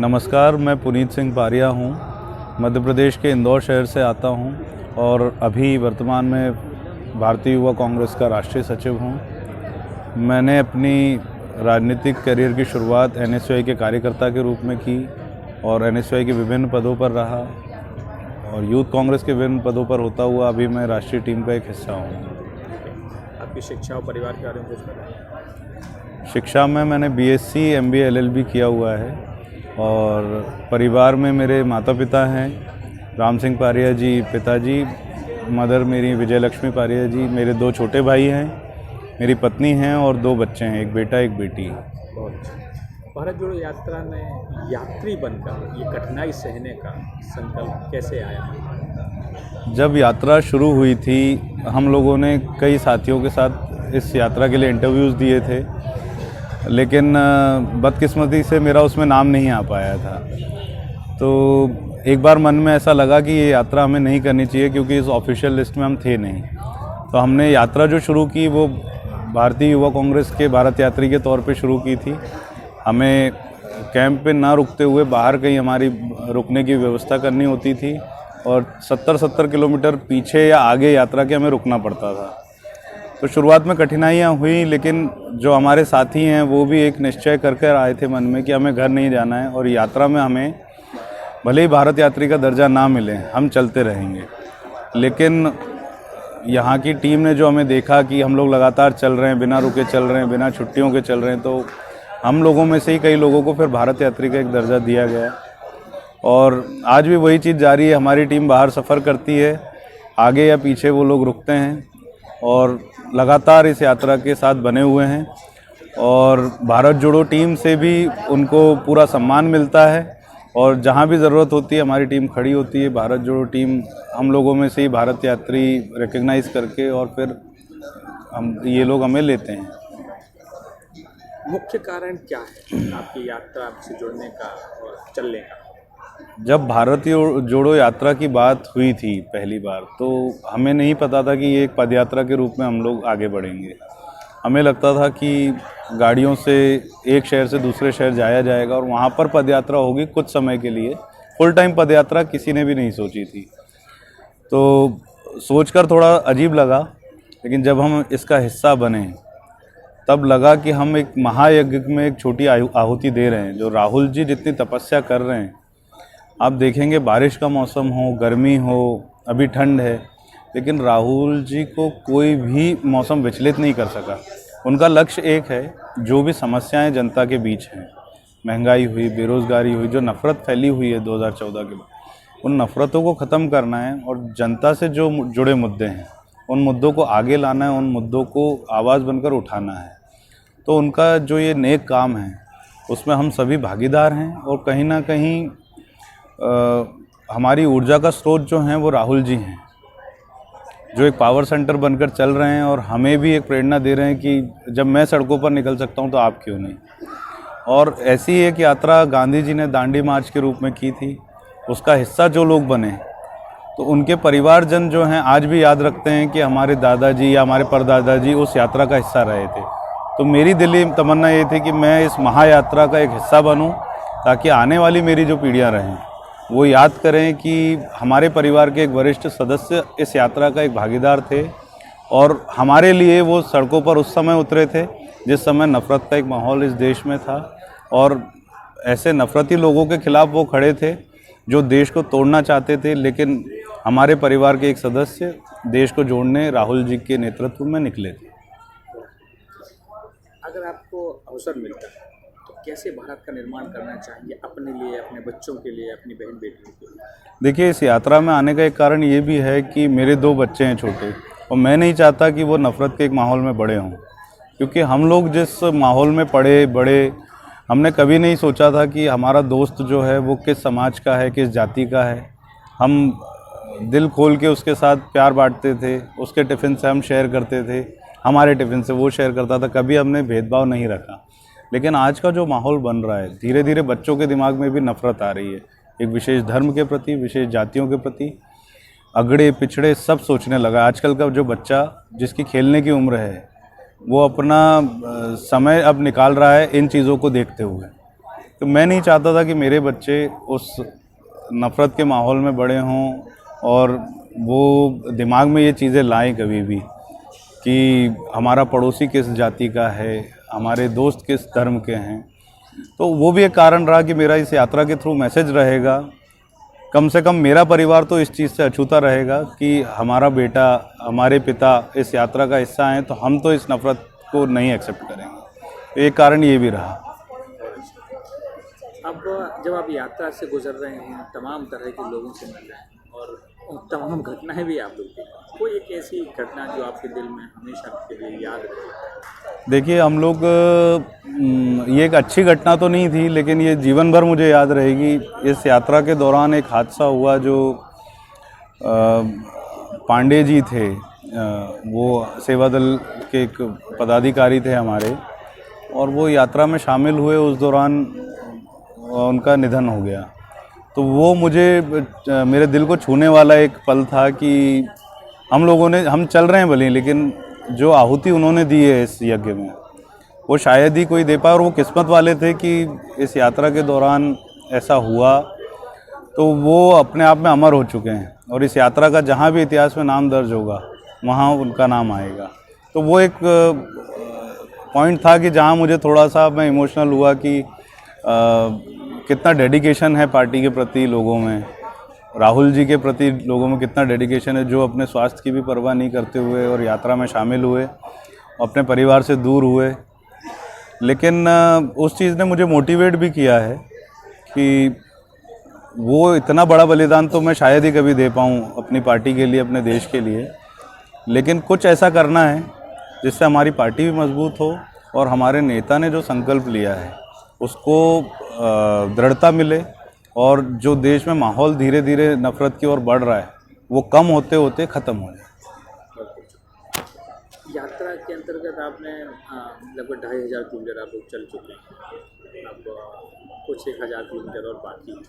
नमस्कार, मैं पुनीत सिंह पारिया हूँ। मध्य प्रदेश के इंदौर शहर से आता हूँ और अभी वर्तमान में भारतीय युवा कांग्रेस का राष्ट्रीय सचिव हूँ। मैंने अपनी राजनीतिक करियर की शुरुआत एनएसयूआई के कार्यकर्ता के रूप में की और एनएसयूआई के विभिन्न पदों पर रहा और यूथ कांग्रेस के विभिन्न पदों पर होता हुआ अभी मैं राष्ट्रीय टीम का एक हिस्सा हूँ। आपकी शिक्षा और परिवार के बारे में कुछ बताएं। शिक्षा में मैंने बीएससी, एमबीए, एलएलबी किया हुआ है और परिवार में मेरे माता पिता हैं, राम सिंह पारिया जी पिताजी, मदर मेरी विजय लक्ष्मी पारिया जी, मेरे 2 छोटे भाई हैं, मेरी पत्नी हैं और 2 बच्चे हैं, एक बेटा एक बेटी। भारत जोड़ो यात्रा में यात्री बनकर ये कठिनाई सहने का संकल्प कैसे आया? जब यात्रा शुरू हुई थी हम लोगों ने कई साथियों के साथ इस यात्रा के लिए इंटरव्यूज़ दिए थे, लेकिन बदकिस्मती से मेरा उसमें नाम नहीं आ पाया था। तो एक बार मन में ऐसा लगा कि ये यात्रा हमें नहीं करनी चाहिए क्योंकि इस ऑफिशियल लिस्ट में हम थे नहीं। तो हमने यात्रा जो शुरू की वो भारतीय युवा कांग्रेस के भारत यात्री के तौर पे शुरू की थी। हमें कैंप पे ना रुकते हुए बाहर कहीं हमारी रुकने की व्यवस्था करनी होती थी और 70-70 किलोमीटर पीछे या आगे यात्रा के हमें रुकना पड़ता था। तो शुरुआत में कठिनाइयाँ हुई, लेकिन जो हमारे साथी हैं वो भी एक निश्चय कर आए थे मन में कि हमें घर नहीं जाना है और यात्रा में हमें भले ही भारत यात्री का दर्जा ना मिले, हम चलते रहेंगे। लेकिन यहाँ की टीम ने जो हमें देखा कि हम लोग लगातार चल रहे हैं, बिना रुके चल रहे हैं, बिना छुट्टियों के चल रहे हैं, तो हम लोगों में से ही कई लोगों को फिर भारत यात्री का एक दर्जा दिया गया और आज भी वही चीज़ जारी है। हमारी टीम बाहर सफ़र करती है, आगे या पीछे वो लोग रुकते हैं और लगातार इस यात्रा के साथ बने हुए हैं और भारत जोड़ो टीम से भी उनको पूरा सम्मान मिलता है और जहाँ भी ज़रूरत होती है हमारी टीम खड़ी होती है। भारत जोड़ो टीम हम लोगों में से ही भारत यात्री रिकग्नाइज़ करके और फिर ये लोग हमें लेते हैं। मुख्य कारण क्या है आपकी यात्रा से जुड़ने का और चलने का? जब भारतीय जोड़ो यात्रा की बात हुई थी पहली बार, तो हमें नहीं पता था कि ये एक पदयात्रा के रूप में हम लोग आगे बढ़ेंगे। हमें लगता था कि गाड़ियों से एक शहर से दूसरे शहर जाया जाएगा और वहाँ पर पदयात्रा होगी कुछ समय के लिए। फुल टाइम पदयात्रा किसी ने भी नहीं सोची थी, तो सोचकर थोड़ा अजीब लगा। लेकिन जब हम इसका हिस्सा बने तब लगा कि हम एक महायज्ञ में एक छोटी आहुति दे रहे हैं। जो राहुल जी जितनी तपस्या कर रहे हैं, आप देखेंगे बारिश का मौसम हो, गर्मी हो, अभी ठंड है, लेकिन राहुल जी को कोई भी मौसम विचलित नहीं कर सका। उनका लक्ष्य एक है, जो भी समस्याएं जनता के बीच हैं, महंगाई हुई, बेरोज़गारी हुई, जो नफ़रत फैली हुई है 2014 के बाद, उन नफ़रतों को ख़त्म करना है और जनता से जो जुड़े मुद्दे हैं उन मुद्दों को आगे लाना है, उन मुद्दों को आवाज़ बनकर उठाना है। तो उनका जो ये नेक काम है उसमें हम सभी भागीदार हैं और कहीं ना कहीं हमारी ऊर्जा का स्रोत जो हैं वो राहुल जी हैं, जो एक पावर सेंटर बनकर चल रहे हैं और हमें भी एक प्रेरणा दे रहे हैं कि जब मैं सड़कों पर निकल सकता हूं तो आप क्यों नहीं। और ऐसी एक यात्रा गांधी जी ने दांडी मार्च के रूप में की थी, उसका हिस्सा जो लोग बने तो उनके परिवारजन जो हैं आज भी याद रखते हैं कि हमारे दादाजी या हमारे परदादाजी उस यात्रा का हिस्सा रहे थे। तो मेरी दिली तमन्ना ये थी कि मैं इस महायात्रा का एक हिस्सा बनूं ताकि आने वाली मेरी जो पीढ़ियां रहें वो याद करें कि हमारे परिवार के एक वरिष्ठ सदस्य इस यात्रा का एक भागीदार थे और हमारे लिए वो सड़कों पर उस समय उतरे थे जिस समय नफ़रत का एक माहौल इस देश में था और ऐसे नफ़रती लोगों के खिलाफ वो खड़े थे जो देश को तोड़ना चाहते थे। लेकिन हमारे परिवार के एक सदस्य देश को जोड़ने राहुल जी के नेतृत्व में निकले थे। अगर आपको अवसर मिलता है तो कैसे भारत का निर्माण करना चाहिए अपने लिए, अपने बच्चों के लिए, अपनी बहन बेटियों के लिए? देखिए, इस यात्रा में आने का एक कारण ये भी है कि मेरे 2 बच्चे हैं छोटे और मैं नहीं चाहता कि वो नफ़रत के एक माहौल में बड़े हों, क्योंकि हम लोग जिस माहौल में पड़े बड़े, हमने कभी नहीं सोचा था कि हमारा दोस्त जो है वो किस समाज का है, किस जाति का है। हम दिल खोल के उसके साथ प्यार बांटते थे, उसके टिफ़िन से हम शेयर करते थे, हमारे टिफ़िन से वो शेयर करता था, कभी हमने भेदभाव नहीं रखा। लेकिन आज का जो माहौल बन रहा है, धीरे धीरे बच्चों के दिमाग में भी नफ़रत आ रही है, एक विशेष धर्म के प्रति, विशेष जातियों के प्रति, अगड़े पिछड़े सब सोचने लगा। आजकल का जो बच्चा जिसकी खेलने की उम्र है वो अपना समय अब निकाल रहा है इन चीज़ों को देखते हुए। तो मैं नहीं चाहता था कि मेरे बच्चे उस नफ़रत के माहौल में बड़े हों और वो दिमाग में ये चीज़ें लाएं कभी भी कि हमारा पड़ोसी किस जाति का है, हमारे दोस्त किस धर्म के हैं। तो वो भी एक कारण रहा कि मेरा इस यात्रा के थ्रू मैसेज रहेगा, कम से कम मेरा परिवार तो इस चीज़ से अछूता रहेगा कि हमारा बेटा, हमारे पिता इस यात्रा का हिस्सा हैं, तो हम तो इस नफ़रत को नहीं एक्सेप्ट करेंगे। एक कारण ये भी रहा। अब जब आप यात्रा से गुजर रहे हैं, तमाम तरह के लोगों से मिल रहे हैं और तमाम घटनाएं भी आप लोग की, कोई एक ऐसी घटना जो आपके दिल में हमेशा आपके लिए याद रहे? देखिए, हम लोग ये एक अच्छी घटना तो नहीं थी, लेकिन ये जीवन भर मुझे याद रहेगी। इस यात्रा के दौरान एक हादसा हुआ जो पांडे जी थे, वो सेवा दल के एक पदाधिकारी थे हमारे, और वो यात्रा में शामिल हुए, उस दौरान उनका निधन हो गया। तो वो मुझे मेरे दिल को छूने वाला एक पल था कि हम चल रहे हैं भले, लेकिन जो आहुति उन्होंने दी है इस यज्ञ में, वो शायद ही कोई दे पाए। और वो किस्मत वाले थे कि इस यात्रा के दौरान ऐसा हुआ, तो वो अपने आप में अमर हो चुके हैं और इस यात्रा का जहाँ भी इतिहास में नाम दर्ज होगा वहाँ उनका नाम आएगा। तो वो एक पॉइंट था कि जहाँ मुझे थोड़ा सा मैं इमोशनल हुआ कि कितना डेडिकेशन है पार्टी के प्रति लोगों में, राहुल जी के प्रति लोगों में कितना डेडिकेशन है, जो अपने स्वास्थ्य की भी परवाह नहीं करते हुए और यात्रा में शामिल हुए, अपने परिवार से दूर हुए। लेकिन उस चीज़ ने मुझे मोटिवेट भी किया है कि वो इतना बड़ा बलिदान तो मैं शायद ही कभी दे पाऊँ अपनी पार्टी के लिए, अपने देश के लिए। लेकिन कुछ ऐसा करना है जिससे हमारी पार्टी भी मजबूत हो और हमारे नेता ने जो संकल्प लिया है उसको दृढ़ता मिले और जो देश में माहौल धीरे धीरे नफ़रत की ओर बढ़ रहा है वो कम होते होते ख़त्म हो जाए। यात्रा के अंतर्गत आपने लगभग 2500 किलोमीटर आप लोग चल चुके हैं, अब कुछ 1000 किलोमीटर और बाकी है।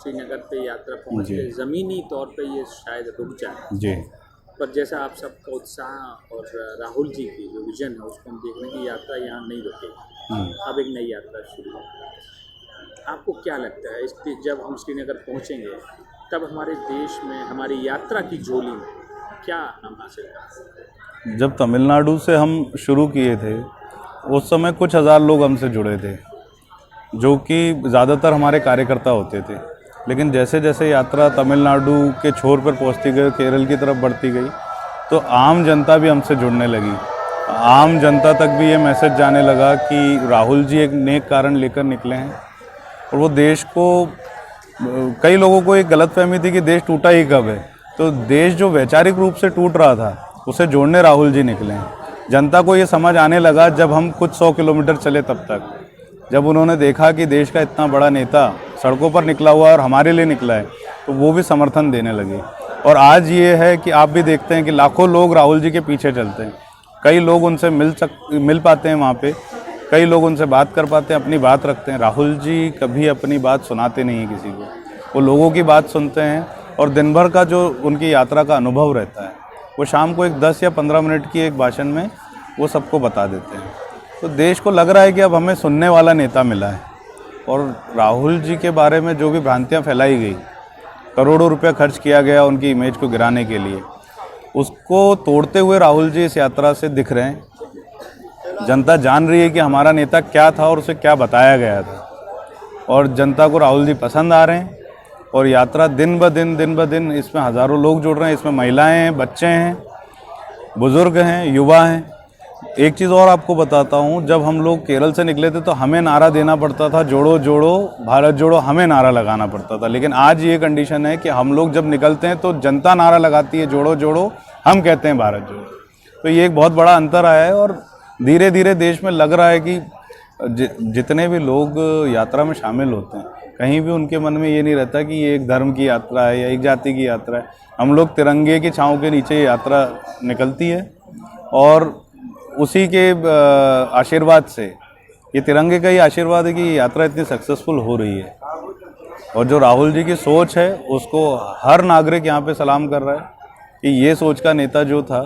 श्रीनगर पे यात्रा पहुँच के ज़मीनी तौर पे ये शायद रुक जाए जी, पर जैसा आप सबका उत्साह और राहुल जी की जो विजन है उसको हम देखने की यात्रा यहाँ नहीं रुकेगी, अब एक नई यात्रा शुरू है। आपको क्या लगता है इसके, जब हम श्रीनगर पहुँचेंगे तब हमारे देश में हमारी यात्रा की झोली में क्या हम हासिल करेंगे? जब तमिलनाडु से हम शुरू किए थे उस समय कुछ हज़ार लोग हमसे जुड़े थे, जो कि ज़्यादातर हमारे कार्यकर्ता होते थे। लेकिन जैसे जैसे यात्रा तमिलनाडु के छोर पर पहुंचती गई, केरल की तरफ बढ़ती गई, तो आम जनता भी हमसे जुड़ने लगी। आम जनता तक भी ये मैसेज जाने लगा कि राहुल जी एक नेक कारण लेकर निकले हैं और वो देश को, कई लोगों को एक गलतफहमी थी कि देश टूटा ही कब है, तो देश जो वैचारिक रूप से टूट रहा था उसे जोड़ने राहुल जी निकले हैं। जनता को ये समझ आने लगा जब हम कुछ 100 किलोमीटर चले, तब तक जब उन्होंने देखा कि देश का इतना बड़ा नेता सड़कों पर निकला हुआ है और हमारे लिए निकला है, तो वो भी समर्थन देने लगे। और आज ये है कि आप भी देखते हैं कि लाखों लोग राहुल जी के पीछे चलते हैं। कई लोग उनसे मिल पाते हैं वहाँ पे, कई लोग उनसे बात कर पाते हैं, अपनी बात रखते हैं। राहुल जी कभी अपनी बात सुनाते नहीं हैं किसी को, वो लोगों की बात सुनते हैं और दिन भर का जो उनकी यात्रा का अनुभव रहता है वो शाम को एक 10 या 15 मिनट की एक भाषण में वो सबको बता देते हैं। तो देश को लग रहा है कि अब हमें सुनने वाला नेता मिला है। और राहुल जी के बारे में जो भी भ्रांतियाँ फैलाई गई, करोड़ों रुपया खर्च किया गया उनकी इमेज को गिराने के लिए, उसको तोड़ते हुए राहुल जी इस यात्रा से दिख रहे हैं। जनता जान रही है कि हमारा नेता क्या था और उसे क्या बताया गया था, और जनता को राहुल जी पसंद आ रहे हैं। और यात्रा दिन ब दिन इसमें हज़ारों लोग जुड़ रहे हैं। इसमें महिलाएं हैं, बच्चे हैं, बुज़ुर्ग हैं, युवा हैं। एक चीज़ और आपको बताता हूँ, जब हम लोग केरल से निकले थे तो हमें नारा देना पड़ता था, जोड़ो जोड़ो भारत जोड़ो, हमें नारा लगाना पड़ता था। लेकिन आज ये कंडीशन है कि हम लोग जब निकलते हैं तो जनता नारा लगाती है जोड़ो जोड़ो, हम कहते हैं भारत जोड़ो। तो ये एक बहुत बड़ा अंतर आया है और धीरे धीरे देश में लग रहा है कि जितने भी लोग यात्रा में शामिल होते हैं, कहीं भी उनके मन में ये नहीं रहता कि ये एक धर्म की यात्रा है या एक जाति की यात्रा है। हम लोग तिरंगे की छाँव के नीचे ये यात्रा निकलती है और उसी के आशीर्वाद से, ये तिरंगे का ही आशीर्वाद है कि ये यात्रा इतनी सक्सेसफुल हो रही है। और जो राहुल जी की सोच है उसको हर नागरिक यहाँ पे सलाम कर रहा है कि ये सोच का नेता जो था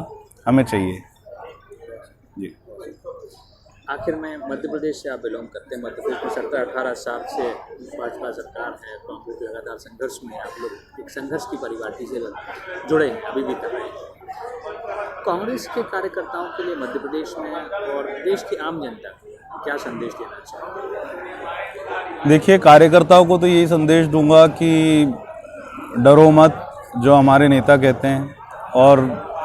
हमें चाहिए। जी। आखिर में मध्य प्रदेश से आप बिलोंग करते हैं। मध्य प्रदेश में 17-18 साल से भाजपा सरकार है, कांग्रेस लगातार संघर्ष में है। आप लोग एक संघर्ष की परिपाटी से जुड़े हैं, अभी भी कर रहे हैं। कांग्रेस के कार्यकर्ताओं के लिए मध्य प्रदेश में और देश की आम जनता को क्या संदेश देना चाहिए? देखिए, कार्यकर्ताओं को तो यही संदेश दूंगा कि डरो मत, जो हमारे नेता कहते हैं। और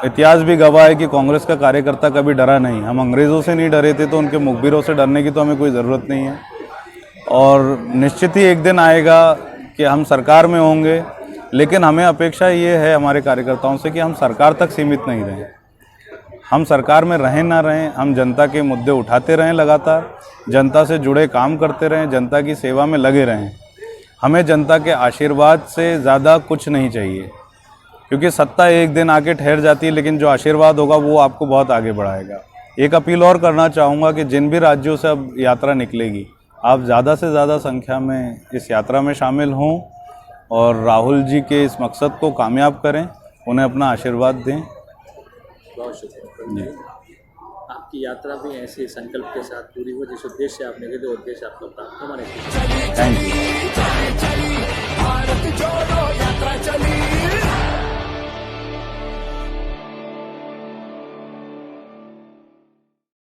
इतिहास भी गवाह है कि कांग्रेस का कार्यकर्ता कभी डरा नहीं। हम अंग्रेज़ों से नहीं डरे थे, तो उनके मुखबिरों से डरने की तो हमें कोई ज़रूरत नहीं है। और निश्चित ही एक दिन आएगा कि हम सरकार में होंगे, लेकिन हमें अपेक्षा ये है हमारे कार्यकर्ताओं से कि हम सरकार तक सीमित नहीं रहें। हम सरकार में रहें ना रहें, हम जनता के मुद्दे उठाते रहें, लगातार जनता से जुड़े काम करते रहें, जनता की सेवा में लगे रहें। हमें जनता के आशीर्वाद से ज़्यादा कुछ नहीं चाहिए, क्योंकि सत्ता एक दिन आके ठहर जाती है, लेकिन जो आशीर्वाद होगा वो आपको बहुत आगे बढ़ाएगा। एक अपील और करना चाहूँगा कि जिन भी राज्यों से अब यात्रा निकलेगी, आप ज़्यादा से ज़्यादा संख्या में इस यात्रा में शामिल हों और राहुल जी के इस मकसद को कामयाब करें, उन्हें अपना आशीर्वाद दें। बहुत शुक्रिया। आपकी यात्रा भी ऐसे संकल्प के साथ पूरी हो जिस उद्देश्य से आपने कहा, उद्देश्य आपका प्राप्त हो। हमारे थैंक यू।